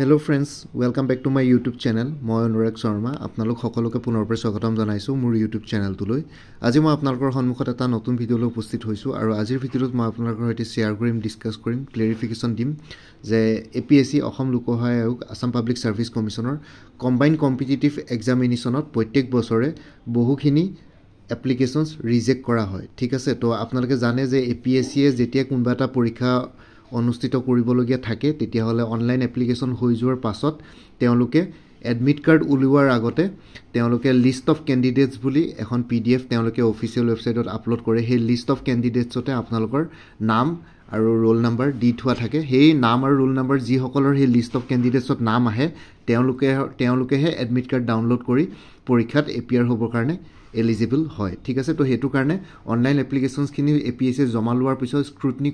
Hello friends, welcome back to my YouTube channel. মই অনুৰাগ শৰ্মা আপোনালোক সকলোকে পুনৰবাৰ স্বাগতম জনাইছো মোৰ YouTube চেনেলটোলৈ। আজি মই আপোনালোকৰ সন্মুখত এটা নতুন ভিডিঅলৈ উপস্থিত হৈছো আৰু আজিৰ ভিডিঅ'ত মই আপোনালোকৰ সৈতে শেয়াৰ কৰিম, ডিসকাস কৰিম, ক্লেৰিফিকেশন দিম যে APSC অসম লোকসহায় আয়োগ আসাম পাব্লিক সাৰ্ভিস কমিশনৰ কম্বাইন্ড কম্পিটিটিভ এক্সামিনেশনত প্ৰত্যেক বছৰে বহুখিনি এপ্লিকেশনস ৰিজেক্ট কৰা হয়। ঠিক আছে, তো আপোনালোকে জানে যে APSC যেতিয়া কোনবা এটা পৰীক্ষা অনুষ্ঠিত কৰিবলগীয়া থাকে তেতিয়া হলে অনলাইন এপ্লিকেশন হৈ যোৱাৰ পাছত তেওঁলোকে এডমিট কাৰ্ড উলিওৱাৰ আগতে তেওঁলোকে লিষ্ট অফ ক্যান্ডিডেটস বুলি এখন PDF তেওঁলোকে অফিচিয়েল ওয়েবসাইটত আপলোড কৰে। সেই লিষ্ট অফ ক্যান্ডিডেটছতে আপোনালোকৰ নাম আৰু ৰোল নাম্বাৰ দি থোৱা থাকে। সেই নাম আৰু ৰোল নাম্বাৰ যি সকলৰ সেই লিষ্ট অফ ক্যান্ডিডেটছত নাম আহে তেওঁলোকেহে এডমিট কাৰ্ড ডাউনলোড কৰি পৰীক্ষাত এপিয়াৰ হ'বৰ কাৰণে এলিজিবল হয়। ঠিক আছে, তো হেতু কাৰণে অনলাইন এপ্লিকেশনস খিনি APSC জমা লোৱাৰ পিছত স্ক্ৰুটনি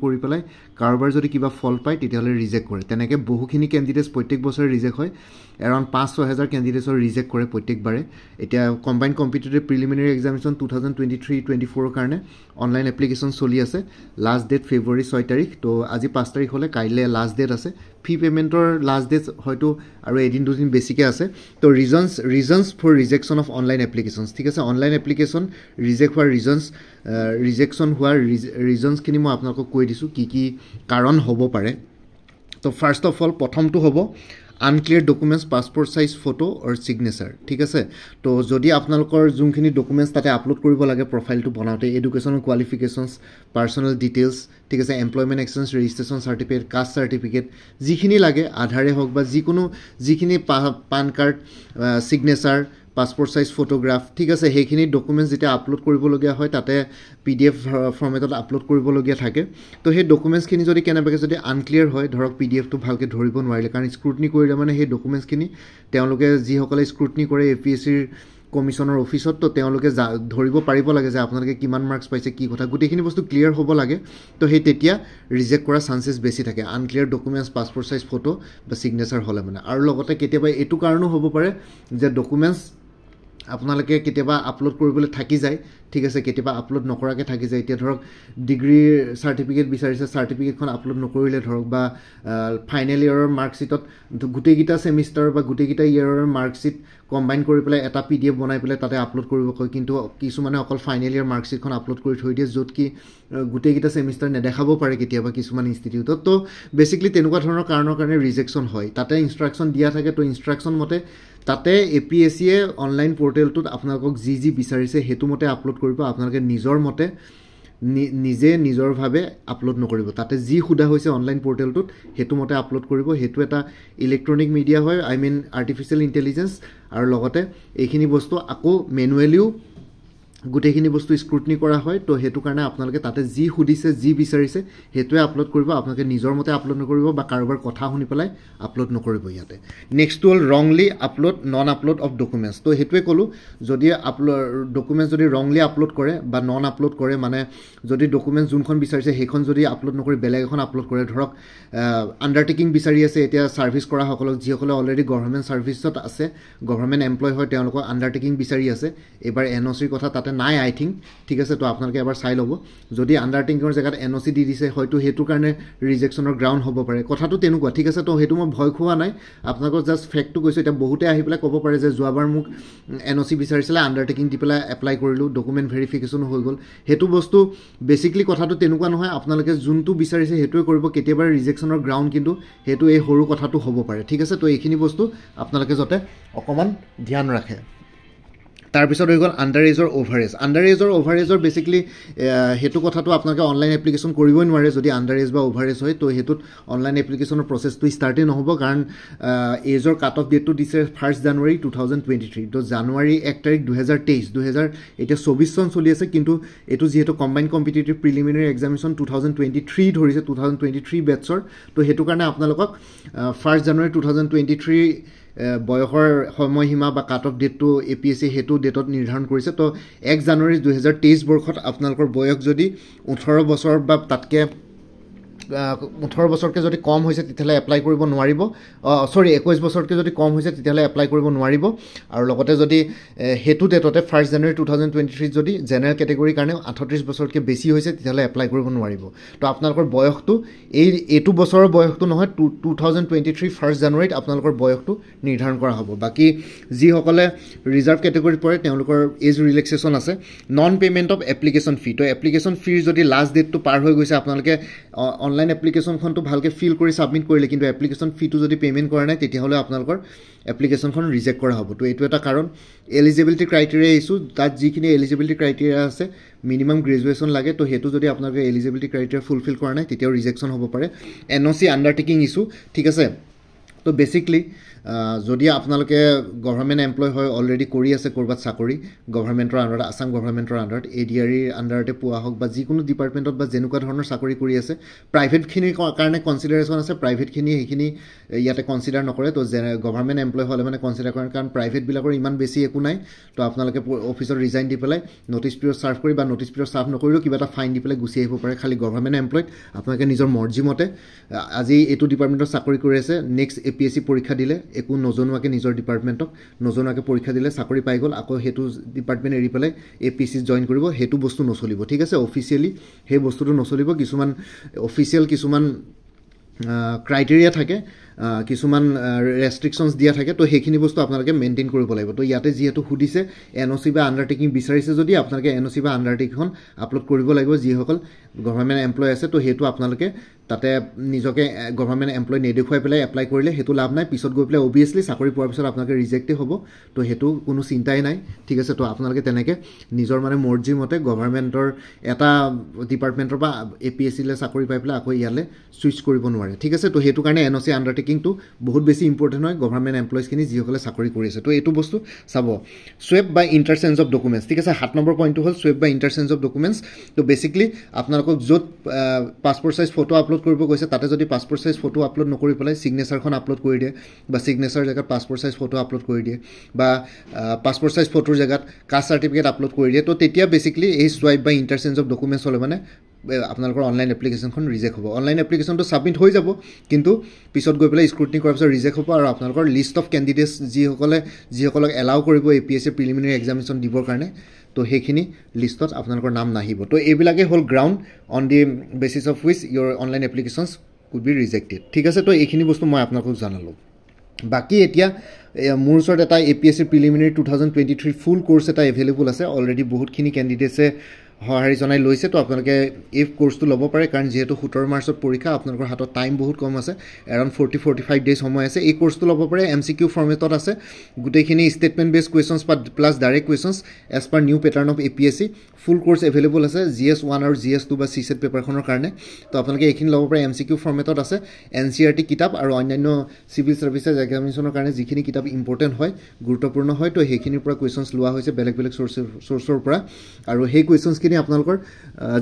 কৰি পেলাই কাৰোবাৰ যদি কিবা ফল পায় তেতিয়াহলে ৰিজেক্ট কৰে। তেনেকে বহুখিনি ক্যান্ডিডেটস প্ৰত্যেক বছৰে ৰিজেক্ট হয়। এৰাউণ্ড 5-6 ক্যান্ডিডেটছৰ ৰিজেক্ট কৰে প্ৰত্যেকবাৰে। এতিয়া কম্বাইন্ড কম্পিটিটিভ প্ৰিলিমিনাৰী এক্সামিনেশন 2023-24 কাৰণে অনলাইন এপ্লিকেশন চলি আছে। লাষ্ট ডেট ফেব্ৰুৱাৰী 6 তাৰিখ। তো আজি 5 তাৰিখ হলে কাইলে লাষ্ট ডেট আছে। ফি পেমেন্টৰ লাষ্ট ডেট হয়তো আৰু এদিন দুদিন বেছিকে আছে। তো ৰিজনস ফৰ ৰিজেকশন অফ অনলাইন এপ্লিকেশনস। ঠিক আছে, অনলাইন এপ্লিকেশন ৰিজেক্ট হোৱাৰ ৰিজেকশন হোৱাৰ ৰিজনস খিনি মই আপোনালোকক কৈ দিছো কি কাৰণ হ'ব পাৰে। তো ফাৰ্স্ট অফ অল প্ৰথমটো হ'ব আনক্লিয়াৰ ডকুমেন্টস, পাসপোৰ্ট সাইজ ফটো আৰু সিগনেচাৰ। ঠিক আছে, তো যদি আপোনালোকৰ যোনখিনি ডকুমেন্টস তাতে আপলোড কৰিব লাগে প্ৰফাইলটো বনাওতে, এডুকেশনাল কোৱালিফিকেশনস, পাৰ্সোনাল ডিটেইলস, ঠিক আছে, employment experience registration certificate, caste certificate, যিখিনি লাগে আধাৰে হওক বা যিখিনি PAN card, signature, passport size photograph, ঠিক আছে, সেইখিনি ডকুমেন্টস যেতিয়া আপলোড কৰিবলগীয়া হয় তাতে PDF ফৰ্মেটত আপলোড কৰিবলগীয়া থাকে। তো সেই ডকুমেন্টসখিনি যদি কেনেবাকৈ যদি আনক্লিয়াৰ হয়, ধৰক PDFটো ভালকৈ ধৰিব নোৱাৰিলে, কাৰণ স্ক্ৰুটনি কৰিলে মানে সেই ডকুমেন্টসখিনি তেওঁলোকে যিসকলে স্ক্ৰুটনি কৰে APSCৰ কমিশনৰ অফিসত, তো তেওঁলোকে ধৰিব পাৰিব লাগে যে আপোনালোকে কিমান মাৰ্কস পাইছে, কি কথা, গোটেইখিনি বস্তু ক্লিয়াৰ হ'ব লাগে। তো সেই তেতিয়া ৰিজেক্ট কৰা চান্সেছ বেছি থাকে আনক্লিয়াৰ ডকুমেন্টস, পাসপোৰ্ট সাইজ ফটো বা সিগনেচাৰ হলে মানে। আৰু লগতে কেতিয়াবা এইটো কাৰণো হ'ব পাৰে যে ডকুমেন্টস আপোনালোকে কেতিয়াবা আপলোড কৰিবলৈ থাকি যায়। ঠিক আছে, কেতিয়াবা আপলোড নকৰাকৈ থাকি যায়। এতিয়া ধৰক ডিগ্ৰী সাৰ্টিফিকেট বিচাৰিছে, সাৰ্টিফিকেটখন আপলোড নকৰিলে ধৰক, বা ফাইনেল ইয়াৰৰ মাৰ্কশ্বিটত গোটেইকেইটা সেমিষ্টাৰ বা গোটেইকেইটা ইয়াৰৰ মাৰ্কশ্বিট কম্বাইন কৰি পেলাই এটা PDF বনাই পেলাই তাতে আপলোড কৰিব কয়, কিন্তু কিছুমানে অকল ফাইনেল ইয়াৰ মাৰ্কশ্বিটখন আপলোড কৰি থৈ দিয়ে য'ত কি গোটেইকেইটা সেমিষ্টাৰ নেদেখাব পাৰে কেতিয়াবা কিছুমান ইনষ্টিটিউটত। তো বেসিক্যালি তেনেকুৱা ধৰণৰ কাৰণৰ কাৰণে ৰিজেকশন হয়। তাতে ইনষ্ট্ৰাকশন দিয়া থাকে, তো ইনষ্ট্ৰাকশন মতে তাতে APSCয়ে অনলাইন পোৰ্টেলটোত আপোনালোকক যি বিচাৰিছে হেতু মতে আপলোড কৰিব। আপোনালোকে নিজৰ মতে নিজৰভাৱে আপলোড নকৰিব। তাতে যি খুদা হৈছে অনলাইন পোৰ্টেলটোত হেতু মতে আপলোড কৰিব। হেতু এটা ইলেক্ট্ৰনিক মিডিয়া হয়, আৰ্টিফিচিয়েল ইন্টেলিজেন্স, আৰু লগতে এইখিনি বস্তু আকৌ মেনুৱেলিও গোটেইখিনি বস্তু স্ক্ৰুটনি কৰা হয়। তো হেতু কাৰণে আপোনালোকে তাতে যি খুদিছে, যি বিচাৰিছে হেতুৱে আপলোড কৰিব। আপোনালোকে নিজৰ মতে আপলোড নকৰিব বা কাৰোবাৰ কথা শুনি পেলাই আপলোড নকৰিব ইয়াতে। নেক্সট হ'ল ৰংলি upload, non upload of documents. তো হেতুৱে ক'লো, যদি ডকুমেন্টস যদি ৰংলি আপলোড কৰে বা নন আপলোড কৰে, মানে যদি ডকুমেন্টস যোনখন বিচাৰিছে সেইখন যদি আপলোড নকৰি বেলেগ এখন আপলোড কৰে, ধৰক আণ্ডাৰটেকিং বিচাৰি আছে এতিয়া ছাৰ্ভিচ কৰা সকলক, যিসকলে অলৰেডি গভৰ্ণমেণ্ট ছাৰ্ভিচত আছে, গভৰ্ণমেণ্ট এমপ্লয় হয়, তেওঁলোকৰ আণ্ডাৰটেকিং বিচাৰি আছে। এবাৰ NOCৰ কথা তাতে নাই আই থিংক। ঠিক আছে, তো আপোনালোকে এবাৰ চাই ল'ব। যদি আণ্ডাৰটেকিংৰ জেগাত NOC দি দিছে, হয়তো সেইটো কাৰণে ৰিজেকশ্যনৰ গ্ৰাউণ্ড হ'ব পাৰে। কথাটো তেনেকুৱা। ঠিক আছে, তো সেইটো মই ভয় খোৱা নাই, আপোনালোকক জাষ্ট ফেক্টটো কৈছোঁ। এতিয়া বহুতে আহি পেলাই ক'ব পাৰে যে যোৱাবাৰ মোক NOC বিচাৰিছিলে, আণ্ডাৰটেকিং দি পেলাই এপ্লাই কৰিলোঁ, ডকুমেণ্ট ভেৰিফিকেশ্যনো হৈ গ'ল। সেইটো বস্তু বেছিকলি কথাটো তেনেকুৱা নহয়। আপোনালোকে যোনটো বিচাৰিছে সেইটোৱে কৰিব। কেতিয়াবা ৰিজেকশ্যনৰ গ্ৰাউণ্ড কিন্তু সেইটো এই সৰু কথাটো হ'ব পাৰে। ঠিক আছে, তো এইখিনি বস্তু আপোনালোকে যাতে অকণমান ধ্যান ৰাখে। তাৰপিছত হৈ গ'ল আণ্ডাৰ এজৰ অভাৰ এজ। আণ্ডাৰ এজৰ বেছিকলি সেইটো কথাটো আপোনালোকে অনলাইন এপ্লিকেশ্যন কৰিবই নোৱাৰে যদি আণ্ডাৰ এজ বা অভাৰ এজ হয়। তো সেইটোত অনলাইন এপ্লিকেশ্যনৰ প্ৰচেছটো ষ্টাৰ্টেই নহ'ব, কাৰণ এজৰ কাট অফ ডেটটো দিছে 1 জানুৱাৰী 2023। তো জানুৱাৰী 1 তাৰিখ 2023, এতিয়া 24 চন চলি আছে, কিন্তু এইটো যিহেতু কম্বাইন্ড কম্পিটিটিভ প্ৰিলিমিনাৰী এক্সামিনেশ্যন 2023 ধৰিছে, 2023 বেটছৰ। তো সেইটো কাৰণে আপোনালোকক 1 জানুৱাৰী 2023 বয়সৰ সময়সীমা বা কাট অফ ডেটটো APSC সেইটো ডেটত নিৰ্ধাৰণ কৰিছে। তো 1 জানুৱাৰী 2023 বৰ্ষত আপোনালোকৰ বয়স যদি 18 বছৰ বা তাতকৈ 18 বছৰকৈ যদি কম হৈছে তেতিয়াহ'লে এপ্লাই কৰিব নোৱাৰিব 21 বছৰকৈ যদি কম হৈছে তেতিয়াহ'লে এপ্লাই কৰিব নোৱাৰিব আৰু লগতে যদি হেতু ডেটতে 1 জানুৱাৰী 2023 যদি জেনেৰেল কেটেগৰীৰ কাৰণে 38 বছৰতকৈ বেছি হৈছে তেতিয়াহ'লে এপ্লাই কৰিব নোৱাৰিব তো আপোনালোকৰ বয়সটো এইটো বছৰৰ বয়সটো নহয় 2023 1 জানুৱাৰীত আপোনালোকৰ বয়সটো নিৰ্ধাৰণ কৰা হ'ব বাকি যিসকলে ৰিজাৰ্ভ কেটেগৰীত পৰে তেওঁলোকৰ এজ ৰিলেক্সেশ্যন আছে নন পেমেণ্ট অফ এপ্লিকেশ্যন ফি তো এপ্লিকেশ্যন ফিৰ যদি লাষ্ট ডেটটো পাৰ হৈ গৈছে আপোনালোকে অনলাইন এপ্লিকেশ্যনখনটো ভালকৈ ফিল কৰি ছাবমিট কৰিলে কিন্তু এপ্লিকেশ্যন ফিটো যদি পে'মেণ্ট কৰা নাই তেতিয়াহ'লে আপোনালোকৰ এপ্লিকেশ্যনখন ৰিজেক্ট কৰা হ'ব তো এইটো এটা কাৰণ এলিজিবিলিটি ক্ৰাইটেৰিয়া ইছ্যু তাত যিখিনি এলিজিবিলিটি ক্ৰাইটেৰিয়া আছে মিনিমাম গ্ৰেজুৱেশ্যন লাগে তো সেইটো যদি আপোনালোকে এলিজিবিলিটি ক্ৰাইটেৰিয়া ফুলফিল কৰা নাই তেতিয়াও ৰিজেকশ্যন হ'ব পাৰে NOC আণ্ডাৰটেকিং ইছ্যু ঠিক আছে তো বেচিকলি যদি আপোনালোকে গভৰ্ণমেণ্ট এমপ্লয় হয় অলৰেডি কৰি আছে ক'ৰবাত চাকৰি গভৰ্ণমেণ্টৰ আণ্ডাৰত আছাম গভৰ্ণমেণ্টৰ আণ্ডাৰত ADREৰ আণ্ডাৰতে পোৱা হওক বা যিকোনো ডিপাৰ্টমেণ্টত বা যেনেকুৱা ধৰণৰ চাকৰি কৰি আছে প্ৰাইভেটখিনিৰ কাৰণে কনচিডাৰেশ্যন আছে প্ৰাইভেটখিনি সেইখিনি ইয়াতে কনচিডাৰ নকৰে তো গভৰ্ণমেণ্ট এমপ্লয় হ'লে মানে কনচিডাৰ কৰে কাৰণ প্ৰাইভেটবিলাকৰ ইমান বেছি একো নাই তো আপোনালোকে অফিচত ৰিজাইন দি পেলাই ন'টিছ পিৰিয়ড ছাৰ্ভ কৰি বা ন'টিছ পিৰিয়ড ছাৰ্ভ নকৰিলেও কিবা এটা ফাইন দি পেলাই গুচি আহিব পাৰে খালি গভৰ্ণমেণ্ট এমপ্লয়ত আপোনালোকে নিজৰ মৰ্জিমতে আজি এইটো ডিপাৰ্টমেণ্টত চাকৰি কৰি আছে নেক্সট APSC পৰীক্ষা দিলে একো নজনোৱাকৈ নিজৰ ডিপাৰ্টমেণ্টক নজনোৱাকৈ পৰীক্ষা দিলে চাকৰি পাই গ'ল আকৌ সেইটো ডিপাৰ্টমেণ্ট এৰি পেলাই APSC জইন কৰিব সেইটো বস্তু নচলিব ঠিক আছে অফিচিয়েলি সেই বস্তুটো নচলিব কিছুমান অফিচিয়েল কিছুমান ক্ৰাইটেৰিয়া থাকে কিছুমান ৰেষ্ট্ৰিকশ্যনছ দিয়া থাকে তো সেইখিনি বস্তু আপোনালোকে মেইনটেইন কৰিব লাগিব তো ইয়াতে যিহেতু সুধিছে NOC বা আণ্ডাৰটেকিং বিচাৰিছে যদি আপোনালোকে NOC বা আণ্ডাৰটেকিংখন আপলোড কৰিব লাগিব যিসকল গভৰ্ণমেণ্ট এমপ্লয় আছে তো সেইটো আপোনালোকে তাতে নিজকে গভৰ্ণমেণ্ট এমপ্লয় নেদেখুৱাই পেলাই এপ্লাই কৰিলে সেইটো লাভ নাই পিছত গৈ পেলাই অভিয়াছলি চাকৰি পোৱাৰ পিছত আপোনালোকে ৰিজেক্টেই হ'ব তো সেইটো কোনো চিন্তাই নাই ঠিক আছে তো আপোনালোকে তেনেকৈ নিজৰ মানে মৰ্জি মতে গভৰ্ণমেণ্টৰ এটা ডিপাৰ্টমেণ্টৰ বা APSCলৈ চাকৰি পাই পেলাই আকৌ ইয়ালৈ ছুইচ কৰিব নোৱাৰে ঠিক আছে তো সেইটো কাৰণে NOC আণ্ডাৰটেকিংটো বহুত বেছি ইম্পৰ্টেণ্ট হয় গভৰ্ণমেণ্ট এমপ্লয়িজখিনি যিসকলে চাকৰি কৰি আছে তো এইটো বস্তু চাব স্ৱেপ বা ইণ্টাৰচেঞ্জ অফ ডকুমেণ্টছ ঠিক আছে 7 নম্বৰ পইণ্টটো হ'ল স্ৱেপ বা ইণ্টাৰচেঞ্জ অফ ডকুমেণ্টছ তো বেচিকলি আপোনালোকক য'ত পাছপৰ্ট চাইজ ফটো আপলোড কৰিব কৈছে তাতে যদি পাছপৰ্ট চাইজ ফটো আপলোড নকৰি পেলাই ছিগনেচাৰখন আপলোড কৰি দিয়ে বা ছিগনেচাৰ জেগাত পাছপৰ্ট চাইজ ফটো আপলোড কৰি দিয়ে বা পাছপৰ্ট চাইজ ফটোৰ জেগাত কাষ্ট চাৰ্টিফিকেট আপলোড কৰি দিয়ে তো তেতিয়া বেচিকলি এই স্ৱাইপ বা ইণ্টাৰচেঞ্জ অফ ডকুমেণ্টছ হ'লে মানে আপোনালোকৰ অনলাইন এপ্লিকেশ্যনখন ৰিজেক্ট হ'ব অনলাইন এপ্লিকেশ্যনটো ছাবমিট হৈ যাব কিন্তু পিছত গৈ পেলাই স্ক্ৰুটনি কৰাৰ পিছত ৰিজেক্ট হ'ব আৰু আপোনালোকৰ লিষ্ট অফ কেণ্ডিডেটছ যিসকলক এলাউ কৰিব APSC প্ৰিলিমিনাৰী এক্সামিনেশ্যন দিবৰ কাৰণে তো সেইখিনি লিষ্টত আপোনালোকৰ নাম নাহিব তো এইবিলাকেই হ'ল ground on the basis of which your online applications could be rejected ঠিক আছে তো এইখিনি বস্তু মই আপোনালোকক জনালোঁ বাকী এতিয়া মোৰ ওচৰত এটা APSC প্ৰিলিমিনাৰী 2023 ফুল কোৰ্চ এটা এভেইলেবল আছে অলৰেডি বহুতখিনি কেণ্ডিডেটছে সঁহাৰি জনাই লৈছে তো আপোনালোকে এই কোৰ্চটো ল'ব পাৰে কাৰণ যিহেতু 17 মাৰ্চত পৰীক্ষা আপোনালোকৰ হাতত টাইম বহুত কম আছে এৰাউণ্ড 40-45 ডেজ সময় আছে এই কোৰ্চটো ল'ব পাৰে MCQ ফৰ্মেটত আছে গোটেইখিনি statement base questions plus direct questions as per new pattern of APSC full course available আছে GS1 আৰু GS2 বা CSET পেপাৰখনৰ কাৰণে তো আপোনালোকে এইখিনি ল'ব পাৰে MCQ ফৰ্মেটত আছে NCERT কিতাপ আৰু অন্যান্য চিভিল ছাৰ্ভিচেছ এক্সামিনেশ্যনৰ কাৰণে যিখিনি কিতাপ ইম্পৰ্টেণ্ট হয় গুৰুত্বপূৰ্ণ হয় তো সেইখিনিৰ পৰা কুৱেশ্যনছ লোৱা হৈছে বেলেগ বেলেগ চ'ৰ্চৰ পৰা আৰু সেই কুৱেশ্যনছখিনি আপোনালোকৰ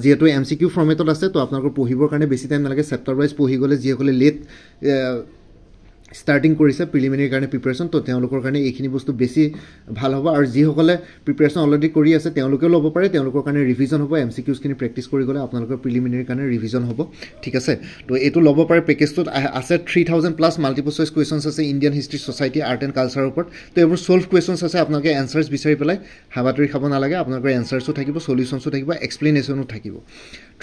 যেহেতু MCQ ফৰ্মেটত আছে তো আপোনালোকৰ পঢ়িবৰ কাৰণে বেছি টাইম নালাগে চেপ্টাৰ ৱাইজ পঢ়ি গ'লে যিসকলে লেট ষ্টাৰ্টিং কৰিছে প্ৰিলিমিনাৰীৰ কাৰণে প্ৰিপেৰেশ্যন তো তেওঁলোকৰ কাৰণে এইখিনি বস্তু বেছি ভাল হ'ব আৰু যিসকলে প্ৰিপেৰেশ্যন অলৰেডি কৰি আছে তেওঁলোকেও ল'ব পাৰে তেওঁলোকৰ কাৰণে ৰিভিজন হ'ব MCQছখিনি প্ৰেক্টিছ কৰি গ'লে আপোনালোকৰ প্ৰিলিমিনাৰীৰ কাৰণে ৰিভিজন হ'ব ঠিক আছে তো এইটো ল'ব পাৰে পেকেজটোত আছে 3000 প্লাছ মাল্টিপল চইচ কুৱেশ্যনছ আছে Indian history society art and কালচাৰৰ ওপৰত তো এইবোৰ ছল্ভ কুৱেশ্যনছ আছে আপোনালোকে এনচাৰ্ছ বিচাৰি পেলাই হাবাতৰি খাব নালাগে আপোনালোকৰ এনচাৰ্ছো থাকিব চলিউশ্যনছো থাকিব এক্সপ্লেনেশ্যনো থাকিব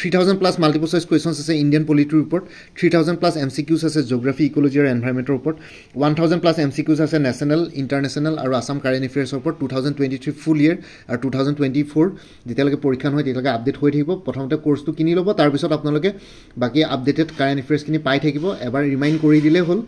3000 প্লাছ মাল্টিপল চইচ কুৱেশ্যনছ আছে ইণ্ডিয়ান পলিটিৰ ওপৰত 3000 প্লাছ MCQছ আছে জিঅ'গ্ৰাফি ইক'লজি আৰু এনভাইৰমেণ্টৰ ওপৰত 1000 প্লাছ MCQছ আছে নেশ্যনেল ইণ্টাৰনেশ্যনেল আৰু আছাম কাৰেণ্ট এফেয়াৰ্ছৰ ওপৰত 2023 ফুল ইয়েৰ আৰু 2024 যেতিয়ালৈকে পৰীক্ষা নহয় তেতিয়ালৈকে আপডেট হৈ থাকিব প্ৰথমতে কোৰ্চটো কিনি ল'ব তাৰপিছত আপোনালোকে বাকী আপডেটেড কাৰেণ্ট এফেয়াৰ্ছখিনি পাই থাকিব এবাৰ ৰিমাইণ্ড কৰি দিলেই হ'ল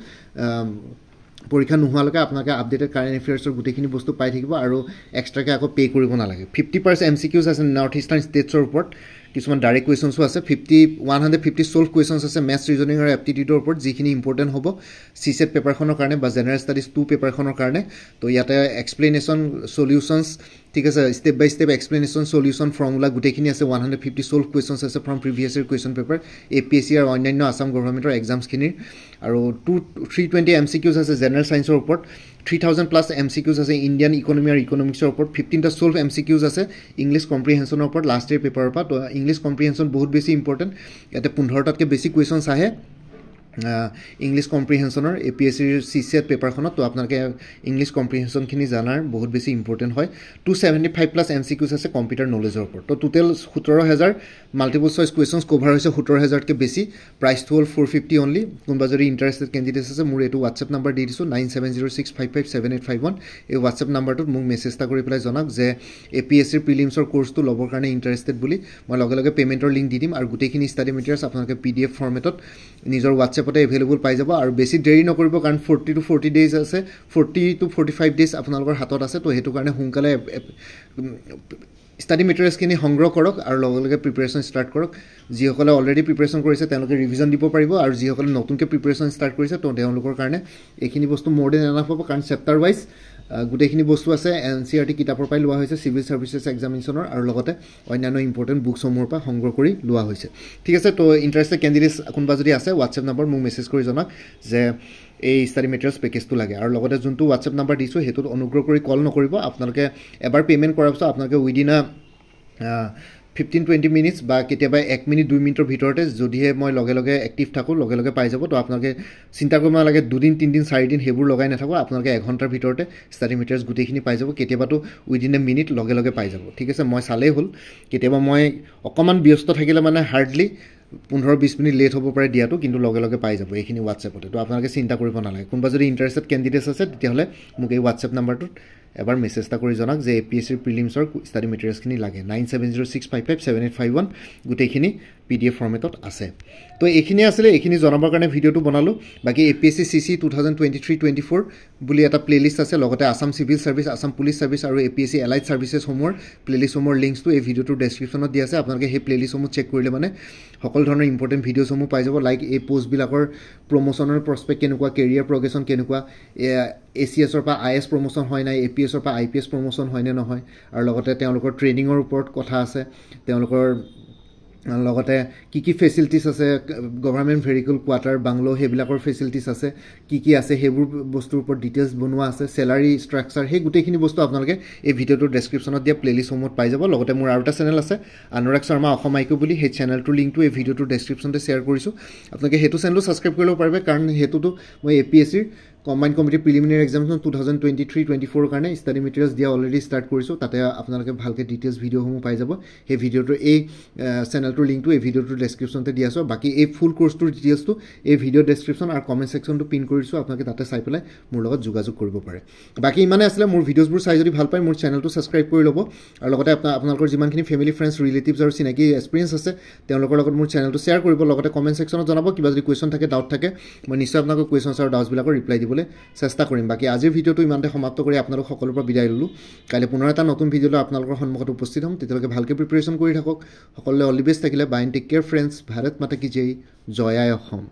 পৰীক্ষা নোহোৱালৈকে আপোনালোকে আপডেটেড কাৰেণ্ট এফেয়াৰ্ছৰ গোটেইখিনি বস্তু পাই থাকিব আৰু এক্সট্ৰাকৈ আকৌ পে' কৰিব নালাগে 50% MCQছ আছে নৰ্থ ইষ্টাৰ্ণ ষ্টেটছৰ ওপৰত কিছুমান ডাইৰেক্ট কুৱেশ্যনছো আছে 150 ছল্ভ কুৱেশ্যনছ আছে মেথছ ৰিজনিং আৰু এপ্টিটিউডৰ ওপৰত যিখিনি ইম্পৰ্টেণ্ট হ'ব CSET পেপাৰখনৰ কাৰণে বা জেনেৰেল ষ্টাডিজ 2 পেপাৰখনৰ কাৰণে তো ইয়াতে এক্সপ্লেনেশ্যন চলিউশ্যনছ ঠিক আছে ষ্টেপ বাই ষ্টেপ এক্সপ্লেনেশ্যন সলিউশ্যন ফৰ্মুলা গোটেইখিনি আছে 150 সলভ কুৱেশ্যনছ আছে from previous year question paper APSC আৰু অন্যান্য আসাম গভৰ্ণমেণ্টৰ এক্সামছখিনিৰ আৰু 320 MCQs আছে জেনেৰেল ছায়েন্সৰ ওপৰত 3000 প্লাছ MCQs আছে ইণ্ডিয়ান ইকনমি আৰু ইকনমিক্সৰ ওপৰত 15টা সলভ MCQs আছে ইংলিছ কম্প্ৰিহেনশ্যনৰ ওপৰত লাষ্ট ইয়েৰ পেপাৰৰ পৰা তো ইংলিছ কম্প্ৰিহেনশ্যন বহুত বেছি ইম্পৰ্টেণ্ট ইয়াতে 15টাতকৈ বেছি কুৱেশ্যনছ আহে ইংলিছ কম্প্ৰিহেনশ্যনৰ APSCৰ CCET পেপাৰখনত তো আপোনালোকে ইংলিছ কম্প্ৰিহেনশ্যনখিনি জানাৰ বহুত বেছি ইম্পৰ্টেণ্ট হয় 275 প্লাছ MCQs আছে কম্পিউটাৰ নলেজৰ ওপৰত তো total 17000 multiple choice questions cover হৈছে 17000তকৈ বেছি প্ৰাইচটো হ'ল 450 অনলি কোনোবা যদি ইণ্টাৰেষ্টেড কেণ্ডিডেটছ আছে মোৰ এইটো হোৱাটছএপ নাম্বাৰ দি দিছোঁ 9706557851 এই হোৱাটছএপ নাম্বাৰটোত মোক মেছেজ এটা কৰি পেলাই জনাওক যে APSCৰ প্ৰিলিমছৰ কোৰ্চটো ল'বৰ কাৰণে ইণ্টাৰেষ্টেড বুলি মই লগে লগে পে'মেণ্টৰ লিংক দি দিম আৰু গোটেইখিনি ষ্টাডি মেটেৰিয়েলছ আপোনালোকে PDF ফৰ্মেটত নিজৰ হোৱাটছএপতে এভেইলেবল পাই যাব আৰু বেছি দেৰি নকৰিব কাৰণ 40 to 40 ডেজ আছে 40 to 45 ডেজ আপোনালোকৰ হাতত আছে তো সেইটো কাৰণে সোনকালে ষ্টাডি মেটেৰিয়েলছখিনি সংগ্ৰহ কৰক আৰু লগে লগে প্ৰিপাৰেশ্যন ষ্টাৰ্ট কৰক যিসকলে অলৰেডি প্ৰিপাৰেশ্যন কৰিছে তেওঁলোকে ৰিভিজন দিব পাৰিব আৰু যিসকলে নতুনকৈ প্ৰিপাৰেশ্যন ষ্টাৰ্ট কৰিছে তো তেওঁলোকৰ কাৰণে এইখিনি বস্তু মোৰ দেন এনাফ হ'ব কাৰণ চেপ্টাৰ ৱাইজ গোটেইখিনি বস্তু আছে NCERT কিতাপৰ পৰাই লোৱা হৈছে চিভিল ছাৰ্ভিচেছ এক্সামিনেশ্যনৰ আৰু লগতে অন্যান্য ইম্পৰ্টেণ্ট বুকসমূহৰ পৰা সংগ্ৰহ কৰি লোৱা হৈছে ঠিক আছে তো ইণ্টাৰেষ্টেড কেণ্ডিডেটছ কোনোবা যদি আছে হোৱাটছএপ নম্বৰ মোক মেছেজ কৰি জনাওক যে এই ষ্টাডি মেটেৰিয়েলছ পেকেজটো লাগে আৰু লগতে যোনটো হোৱাটছএপ নাম্বাৰ দিছোঁ সেইটোত অনুগ্ৰহ কৰি কল নকৰিব আপোনালোকে এবাৰ পে'মেণ্ট কৰাৰ পিছত আপোনালোকে উইদিন 15-20 মিনিটছ বা কেতিয়াবা 1 মিনিট 2 মিনিটৰ ভিতৰতে যদিহে মই লগে লগে এক্টিভ থাকোঁ লগে লগে পাই যাব তো আপোনালোকে চিন্তা কৰিব নালাগে 2 দিন 3 দিন 4 দিন সেইবোৰ লগাই নাথাকো আপোনালোকে 1 ঘণ্টাৰ ভিতৰতে ষ্টাডি মেটেৰিয়েলছ গোটেইখিনি পাই যাব কেতিয়াবাতো উইদিন এ মিনিট লগে লগে পাই যাব ঠিক আছে মই চালেই হ'ল কেতিয়াবা মই অকণমান ব্যস্ত থাকিলে মানে হাৰ্ডলি 15-20 মিনিট লেট হ'ব পাৰে দিয়াটো কিন্তু লগে লগে পাই যাব এইখিনি হোৱাটছএপতে তো আপোনালোকে চিন্তা কৰিব নালাগে কোনোবা যদি ইণ্টাৰেষ্টেড কেণ্ডিডেটছ আছে তেতিয়াহ'লে মোক এই হোৱাটছএপ নাম্বাৰটোত এবাৰ মেছেজ এটা কৰি জনাওক যে APSCৰ প্ৰিলিমছৰ ষ্টাডি মেটেৰিয়েলছখিনি লাগে 9706557851 গোটেইখিনি PDF ফৰ্মেটত আছে তো এইখিনি আছিলে এইখিনি জনাবৰ কাৰণে ভিডিঅ'টো বনালোঁ বাকী APSC CC 2023-24 বুলি এটা প্লেলিষ্ট আছে লগতে Assam civil service Assam police service আৰু APSC এলাইড ছাৰ্ভিচেছসমূহৰ প্লেলিষ্টসমূহৰ লিংকছটো এই ভিডিঅ'টোৰ ডেছক্ৰিপশ্যনত দিয়া আছে আপোনালোকে সেই প্লেলিষ্টসমূহ চেক কৰিলে মানে সকলো ধৰণৰ ইম্পৰ্টেণ্ট ভিডিঅ'সমূহ পাই যাব লাইক এই পোষ্টবিলাকৰ প্ৰমোশ্যনৰ প্ৰস্পেক্ট কেনেকুৱা কেৰিয়াৰ প্ৰগ্ৰেশ্যন কেনেকুৱা ACSৰ পৰা IS প্ৰমোশ্যন হয় নাই APSৰ পৰা IPS প্ৰমোশ্যন হয় নে নহয় আৰু লগতে তেওঁলোকৰ ট্ৰেইনিঙৰ ওপৰত কথা আছে তেওঁলোকৰ লগতে কি ফেচিলিটিছ আছে গভৰ্ণমেণ্ট ভেহিকল কোৱাৰ্টাৰ বাংলো সেইবিলাকৰ ফেচিলিটিছ আছে কি আছে সেইবোৰ বস্তুৰ ওপৰত ডিটেইলছ বনোৱা আছে চেলাৰী ষ্ট্ৰাকচাৰ সেই গোটেইখিনি বস্তু আপোনালোকে এই ভিডিঅ'টোৰ ডেছক্ৰিপশ্যনত দিয়া প্লেলিষ্টসমূহত পাই যাব লগতে মোৰ আৰু এটা চেনেল আছে অনুৰাগ শৰ্মা অসম আইকিউ বুলি সেই চেনেলটোৰ লিংকটো এই ভিডিঅ'টোৰ ডেছক্ৰিপশ্যনতে শ্বেয়াৰ কৰিছোঁ আপোনালোকে সেইটো চেনেলো ছাবস্ক্ৰাইব কৰি ল'ব পাৰিব কাৰণ সেইটোতো মই APSCৰ কম্বাইণ্ড কমিটি প্ৰিলিমিনাৰী এক্সামিনেশ্যন 2023-24 কাৰণে ষ্টাডি মেটেৰিয়েলছ দিয়া অলৰেডি ষ্টাৰ্ট কৰিছোঁ তাতে আপোনালোকে ভালকৈ ডিটেইলছ ভিডিঅ'সমূহ পাই যাব সেই ভিডিঅ'টোৰ এই চেনেলটোৰ লিংকটো এই ভিডিঅ'টোৰ ডেছক্ৰিপশ্যনতে দিয়া আছোঁ বাকী এই ফুল কোৰ্চটোৰ ডিটেইলছটো এই ভিডিঅ' ডেছক্ৰিপশ্যন আৰু কমেণ্ট ছেকশ্যনটো পিন কৰিছোঁ আপোনালোকে তাতে চাই পেলাই মোৰ লগত যোগাযোগ কৰিব পাৰে বাকী ইমানে আছিলে মোৰ ভিডিঅ'ছবোৰ চাই যদি ভাল পায় মোৰ চেনেলটো ছাবস্ক্ৰাইব কৰি ল'ব আৰু লগতে আপোনালোকৰ যিমানখিনি ফেমিলি ফ্ৰেণ্ডছ ৰিলেটিভছ আৰু চিনাকি এক্সপিৰিয়েঞ্চ আছে তেওঁলোকৰ লগত মোৰ চেনেলটো শ্বেয়াৰ কৰিব লগতে কমেণ্ট ছেকশ্যনত জনাব কিবা যদি কুৱেশ্যন থাকে ডাউট থাকে মই নিশ্চয় আপোনালোকৰ কুৱেশ্যনছ আৰু ডাউটছবিলাকৰ ৰিপ্লাই দিবলৈ চেষ্টা কৰিম বাকী আজিৰ ভিডিঅ'টো ইমানতে সমাপ্ত কৰি আপোনালোক সকলোৰ পৰা বিদায় ল'লোঁ কাইলৈ পুনৰ এটা নতুন ভিডিঅ'লৈ আপোনালোকৰ সন্মুখত উপস্থিত হ'ম তেতিয়ালৈকে ভালকৈ প্ৰিপাৰেশ্যন কৰি থাকক সকলোৱে অল দি বেষ্ট থাকিলে bye and take care friends Bharat Mata কি জয় জয় আই অসম